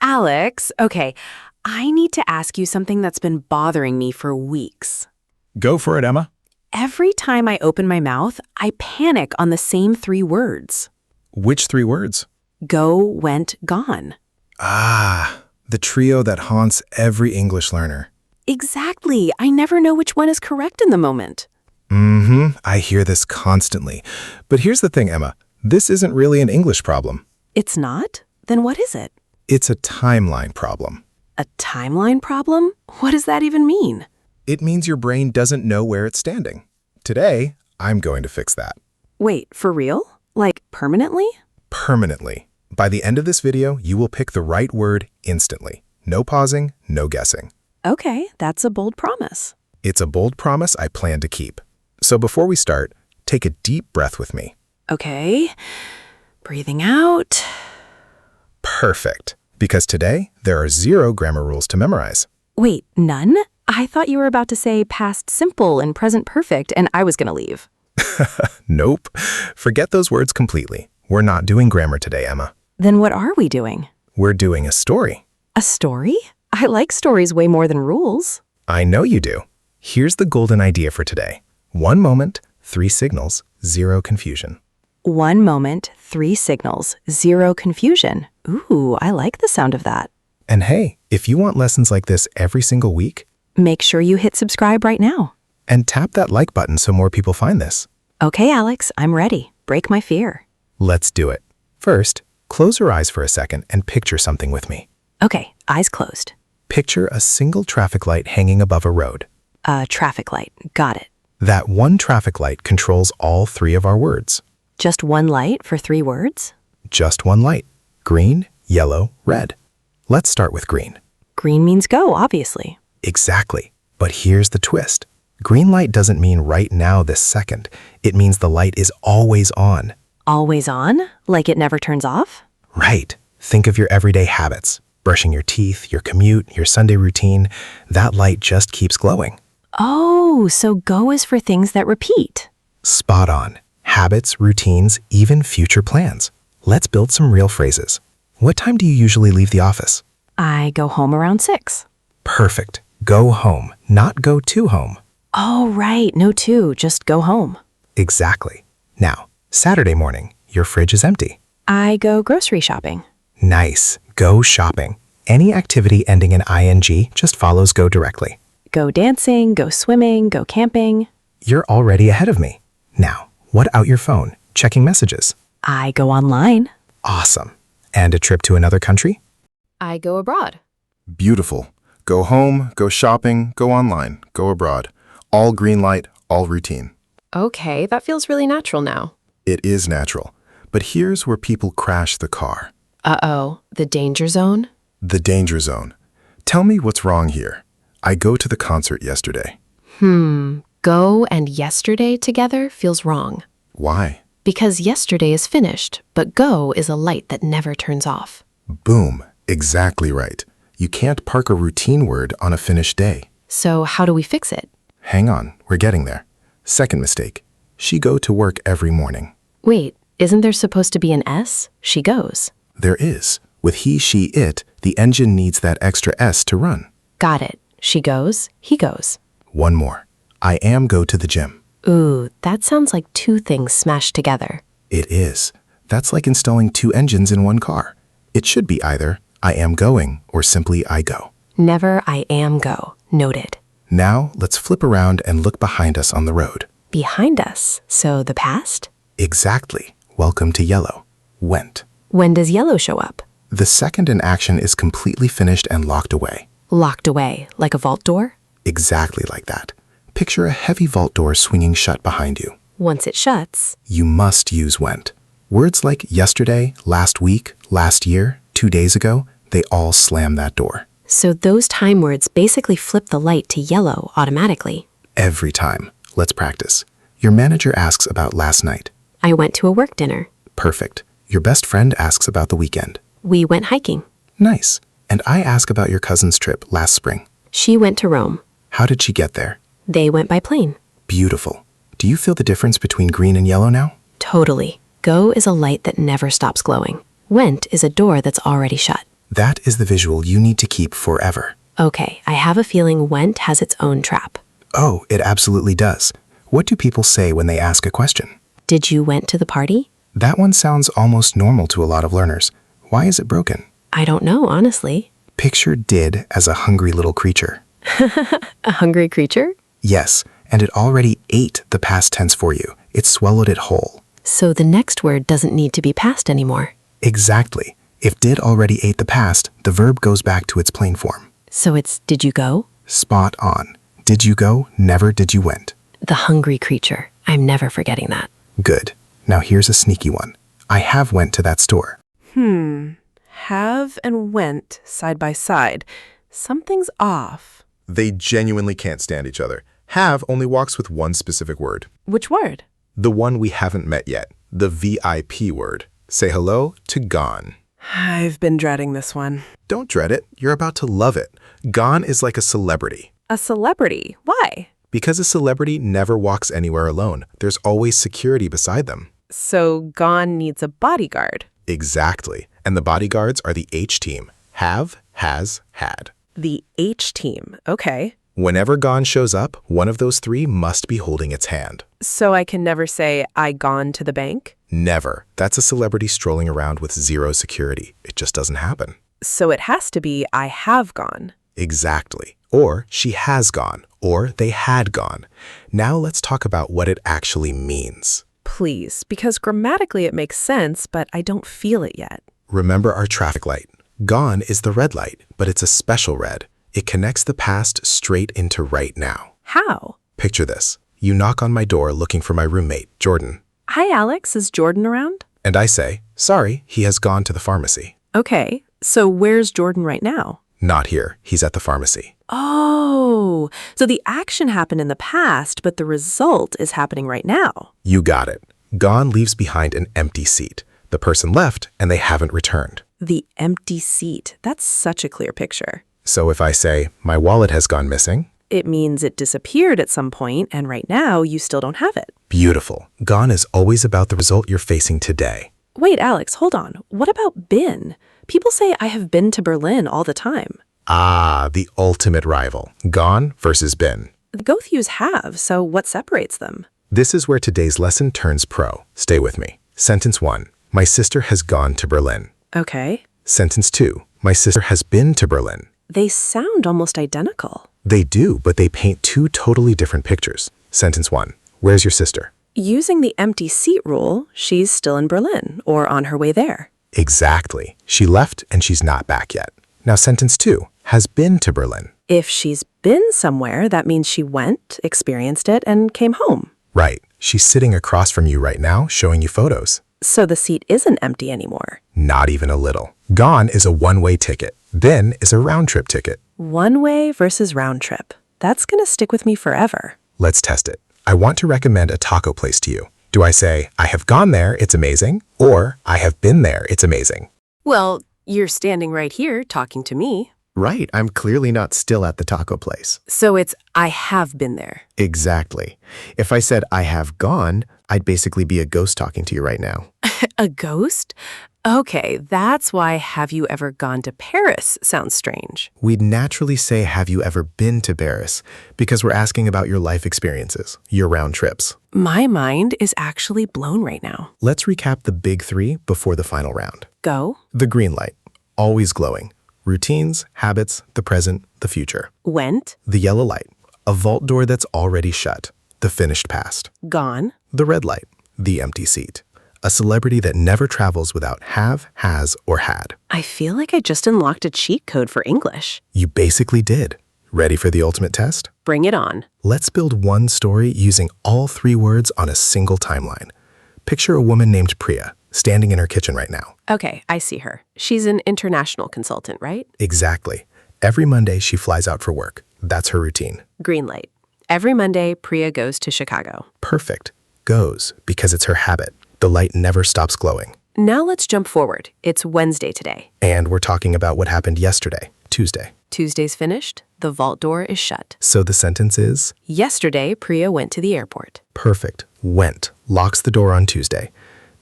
Alex, okay, I need to ask you something that's been bothering me for weeks. Go for it, Emma. Every time I open my mouth, I panic on the same 3 words. Which 3 words? Go, went, gone. Ah, the trio that haunts every English learner. Exactly. I never know which one is correct in the moment. I hear this constantly. But here's the thing, Emma. This isn't really an English problem. It's not? Then what is it? It's a timeline problem. A timeline problem? What does that even mean? It means your brain doesn't know where it's standing. Today, I'm going to fix that. Wait, for real? Like permanently? Permanently. By the end of this video, you will pick the right word instantly. No pausing, no guessing. Okay, that's a bold promise. It's a bold promise I plan to keep. So before we start, take a deep breath with me. Okay, breathing out. Perfect. Because today, there are 0 grammar rules to memorize. Wait, none? I thought you were about to say past simple and present perfect, and I was going to leave. Nope. Forget those words completely. We're not doing grammar today, Emma. Then what are we doing? We're doing a story. A story? I like stories way more than rules. I know you do. Here's the golden idea for today. 1 moment, 3 signals, 0 confusion. 1 moment, 3 signals, 0 confusion. Ooh, I like the sound of that. And hey, if you want lessons like this every single week, Make sure you hit subscribe right now. and tap that like button so more people find this. Okay, Alex, I'm ready. Break my fear. Let's do it. First, close your eyes for a second and picture something with me. Okay, eyes closed. Picture a single traffic light hanging above a road. Traffic light. Got it. That one traffic light controls all 3 of our words. Just 1 light for 3 words? Just 1 light. Green, yellow, red. Let's start with green. Green means go, obviously. Exactly. But here's the twist. Green light doesn't mean right now this second. It means the light is always on. Always on? Like it never turns off? Right. Think of your everyday habits. Brushing your teeth, your commute, your Sunday routine. That light just keeps glowing. Oh, so go is for things that repeat. Spot on. Habits, routines, even future plans. Let's build some real phrases. What time do you usually leave the office? I go home around 6. Perfect. Go home, not go to home. Oh, right. No to, just go home. Exactly. Now, Saturday morning, your fridge is empty. I go grocery shopping. Nice. Go shopping. Any activity ending in ing just follows go directly. Go dancing, go swimming, go camping. You're already ahead of me. Now, what out your phone? Checking messages. I go online. Awesome. And a trip to another country? I go abroad. Beautiful. Go home, go shopping, go online, go abroad. All green light, all routine. Okay, that feels really natural now. It is natural. But here's where people crash the car. Uh-oh, the danger zone? The danger zone. Tell me what's wrong here. I go to the concert yesterday. Go and yesterday together feels wrong. Why? Because yesterday is finished, but go is a light that never turns off. Boom. Exactly right. You can't park a routine word on a finished day. So how do we fix it? Hang on, we're getting there. Second mistake. She go to work every morning. Wait, isn't there supposed to be an S? She goes. There is. With he, she, it, the engine needs that extra S to run. Got it. She goes, he goes. One more. I am go to the gym. Ooh, that sounds like 2 things smashed together. It is. That's like installing 2 engines in one car. It should be either I am going or simply I go. Never I am go. Noted. Now let's flip around and look behind us on the road. Behind us. So the past? Exactly. Welcome to yellow. Went. When does yellow show up? The second an action is completely finished and locked away. Locked away, like a vault door? Exactly like that. Picture a heavy vault door swinging shut behind you. Once it shuts, You must use went. Words like yesterday, last week, last year, 2 days ago, they all slam that door. so those time words basically flip the light to yellow automatically. Every time. Let's practice. Your manager asks about last night. I went to a work dinner. Perfect. Your best friend asks about the weekend. We went hiking. Nice. And I ask about your cousin's trip last spring. She went to Rome. How did she get there? They went by plane. Beautiful. Do you feel the difference between green and yellow now? Totally. Go is a light that never stops glowing. Went is a door that's already shut. That is the visual you need to keep forever. Okay, I have a feeling went has its own trap. Oh, it absolutely does. What do people say when they ask a question? Did you went to the party? That one sounds almost normal to a lot of learners. Why is it broken? I don't know, honestly. Picture did as a hungry little creature. A hungry creature? Yes, and it already ate the past tense for you. It swallowed it whole. So the next word doesn't need to be past anymore. Exactly. If did already ate the past, the verb goes back to its plain form. So it's did you go? Spot on. Did you go? Never did you went. The hungry creature. I'm never forgetting that. Good. Now here's a sneaky one. I have went to that store. Have and went side by side. Something's off. They genuinely can't stand each other. Have only walks with one specific word. Which word? The one we haven't met yet. The VIP word. Say hello to gone. I've been dreading this one. Don't dread it. You're about to love it. Gone is like a celebrity. A celebrity? Why? Because a celebrity never walks anywhere alone. There's always security beside them. So gone needs a bodyguard. Exactly. And the bodyguards are the H team. Have, has, had. The H team. Okay. Whenever gone shows up, one of those three must be holding its hand. So I can never say, I gone to the bank? Never. That's a celebrity strolling around with zero security. It just doesn't happen. So it has to be, I have gone. Exactly. Or she has gone, or they had gone. Now let's talk about what it actually means. Please, because grammatically it makes sense, but I don't feel it yet. Remember our traffic light. Gone is the red light, but it's a special red. It connects the past straight into right now. How? Picture this. You knock on my door looking for my roommate, Jordan. Hi, Alex. Is Jordan around? And I say, sorry, he has gone to the pharmacy. Okay, so where's Jordan right now? Not here. He's at the pharmacy. Oh, so the action happened in the past, but the result is happening right now. You got it. Gone leaves behind an empty seat. The person left and they haven't returned. The empty seat. That's such a clear picture. So if I say, my wallet has gone missing, It means it disappeared at some point, and right now you still don't have it. beautiful. Gone is always about the result you're facing today. Wait, Alex, hold on. What about been? People say I have been to Berlin all the time. Ah, the ultimate rival. Gone versus been. Both use have, so what separates them? This is where today's lesson turns pro. Stay with me. Sentence 1. My sister has gone to Berlin. Okay. Sentence 2. My sister has been to Berlin. They sound almost identical. They do, but they paint two totally different pictures. Sentence 1. Where's your sister? Using the empty seat rule, she's still in Berlin or on her way there. Exactly. She left and she's not back yet. Now sentence 2. Has been to Berlin. If she's been somewhere, that means she went, experienced it, and came home. Right. She's sitting across from you right now, showing you photos. So the seat isn't empty anymore. Not even a little. Gone is a one-way ticket. Been is a round-trip ticket. One way versus round trip. That's gonna stick with me forever. Let's test it. I want to recommend a taco place to you. Do I say, I have gone there, it's amazing, or I have been there, it's amazing? Well, you're standing right here talking to me. Right, I'm clearly not still at the taco place. So it's, I have been there. Exactly. If I said I have gone, I'd basically be a ghost talking to you right now. A ghost? Okay, that's why have you ever gone to Paris sounds strange. We'd naturally say, have you ever been to Paris? Because we're asking about your life experiences, your round trips. My mind is actually blown right now. Let's recap the big three before the final round. Go, The green light, always glowing. Routines, habits, the present, the future. went, The yellow light, a vault door that's already shut, the finished past. gone. The red light, the empty seat, a celebrity that never travels without have, has, or had. I feel like I just unlocked a cheat code for English. You basically did. Ready for the ultimate test? Bring it on. Let's build one story using all three words on a single timeline. Picture a woman named Priya, standing in her kitchen right now. Okay, I see her. She's an international consultant, right? Exactly. Every Monday, she flies out for work. That's her routine. Green light. Every Monday, Priya goes to Chicago. Perfect. Goes, because it's her habit. The light never stops glowing. Now let's jump forward. It's Wednesday today. And we're talking about what happened yesterday, Tuesday. Tuesday's finished. The vault door is shut. So the sentence is, Yesterday, Priya went to the airport. perfect, went, locks the door on Tuesday.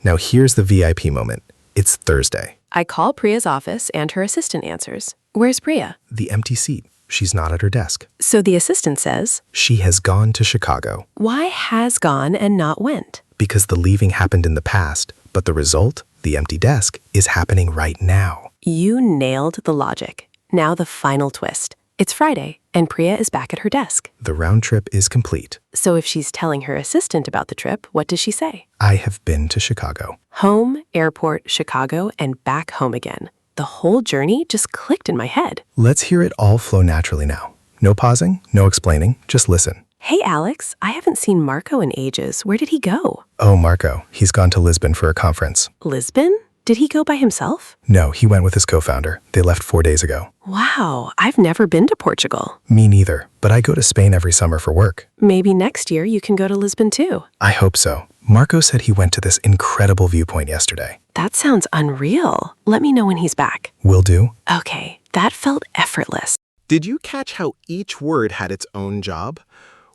Now here's the VIP moment. It's Thursday. I call Priya's office and her assistant answers. Where's Priya? The empty seat. She's not at her desk. So the assistant says, She has gone to Chicago. why has gone and not went? Because the leaving happened in the past, but the result, the empty desk, is happening right now. You nailed the logic. Now the final twist. It's Friday, and Priya is back at her desk. The round trip is complete. So if she's telling her assistant about the trip, what does she say? I have been to Chicago. Home, airport, Chicago, and back home again. The whole journey just clicked in my head. Let's hear it all flow naturally now. No pausing, no explaining, just listen. Hey, Alex, I haven't seen Marco in ages. Where did he go? Oh, Marco, he's gone to Lisbon for a conference. Lisbon? Did he go by himself? No, he went with his co-founder. They left 4 days ago. Wow, I've never been to Portugal. Me neither, but I go to Spain every summer for work. Maybe next year you can go to Lisbon too. I hope so. Marco said he went to this incredible viewpoint yesterday. That sounds unreal. Let me know when he's back. Will do. Okay, that felt effortless. Did you catch how each word had its own job?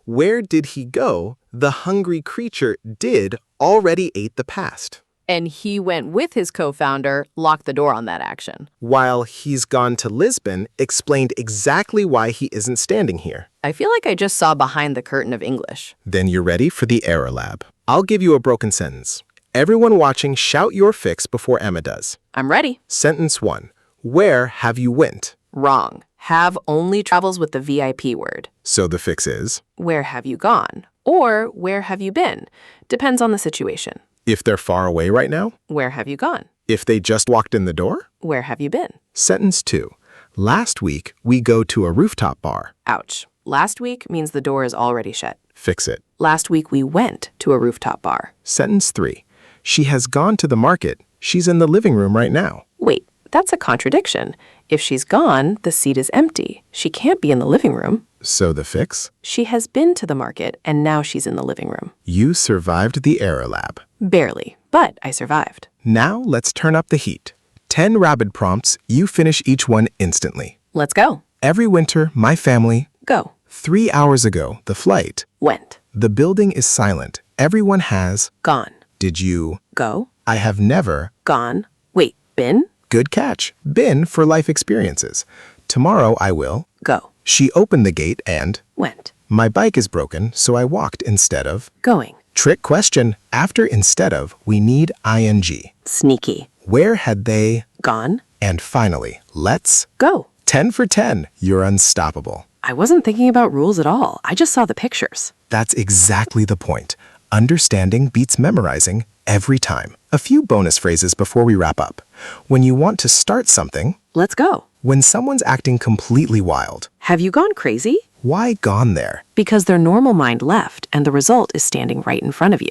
Where did he go? The hungry creature did already ate the past. And he went with his co-founder, locked the door on that action. While he's gone to Lisbon, explained exactly why he isn't standing here. I feel like I just saw behind the curtain of English. Then you're ready for the error lab. I'll give you a broken sentence. Everyone watching, shout your fix before Emma does. I'm ready. Sentence 1. Where have you went? Wrong. Have only travels with the VIP word. So the fix is, Where have you gone? Or where have you been? Depends on the situation. if they're far away right now, Where have you gone? if they just walked in the door. Where have you been? Sentence 2. Last week, we go to a rooftop bar. Ouch. Last week means the door is already shut. Fix it. Last week we went to a rooftop bar. Sentence 3. She has gone to the market. She's in the living room right now. Wait, that's a contradiction. If she's gone, the seat is empty. She can't be in the living room. So the fix? She has been to the market and now she's in the living room. You survived the error lab. Barely, but I survived. Now let's turn up the heat. 10 rapid prompts, you finish each one instantly. Let's go. Every winter, my family. Go. 3 hours ago, the flight. Went. The building is silent. Everyone has. Gone. Did you? Go. I have never. Gone. Wait, been? Good catch. Been for life experiences. Tomorrow I will. Go. She opened the gate and. Went. My bike is broken, so I walked instead of. Going. Trick question. After instead of, we need ing. Sneaky. Where had they? Gone. And finally, let's. Go. 10 for 10. You're unstoppable. I wasn't thinking about rules at all. I just saw the pictures. That's exactly the point. Understanding beats memorizing every time. A few bonus phrases before we wrap up. When you want to start something, Let's go. when someone's acting completely wild, Have you gone crazy? why gone there? Because their normal mind left and the result is standing right in front of you.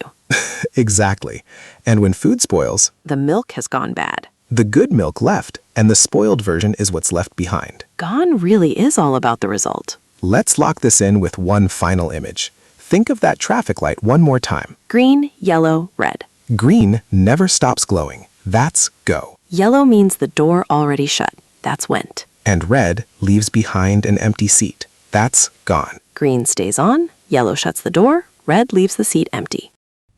Exactly. And when food spoils, The milk has gone bad. the good milk left, and the spoiled version is what's left behind. Gone really is all about the result. Let's lock this in with one final image. Think of that traffic light one more time. Green, yellow, red. Green never stops glowing. That's go. Yellow means the door already shut. That's went. And red leaves behind an empty seat. That's gone. Green stays on, yellow shuts the door, red leaves the seat empty.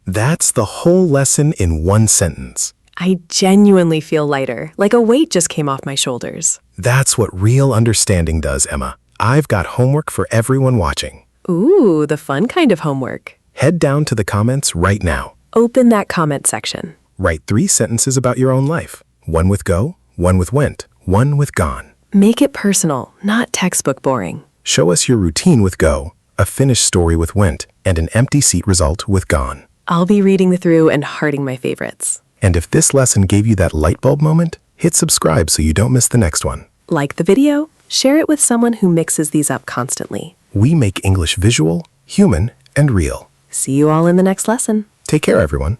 That's the whole lesson in one sentence. I genuinely feel lighter, like a weight just came off my shoulders. That's what real understanding does, Emma. I've got homework for everyone watching. Ooh, the fun kind of homework. Head down to the comments right now. Open that comment section. Write 3 sentences about your own life. One with go, one with went, one with gone. Make it personal, not textbook boring. Show us your routine with go, a finished story with went, and an empty seat result with gone. I'll be reading the through and hearting my favorites. And if this lesson gave you that light bulb moment, hit subscribe so you don't miss the next one. Like the video, share it with someone who mixes these up constantly. We make English visual, human, and real. See you all in the next lesson. Take care, everyone.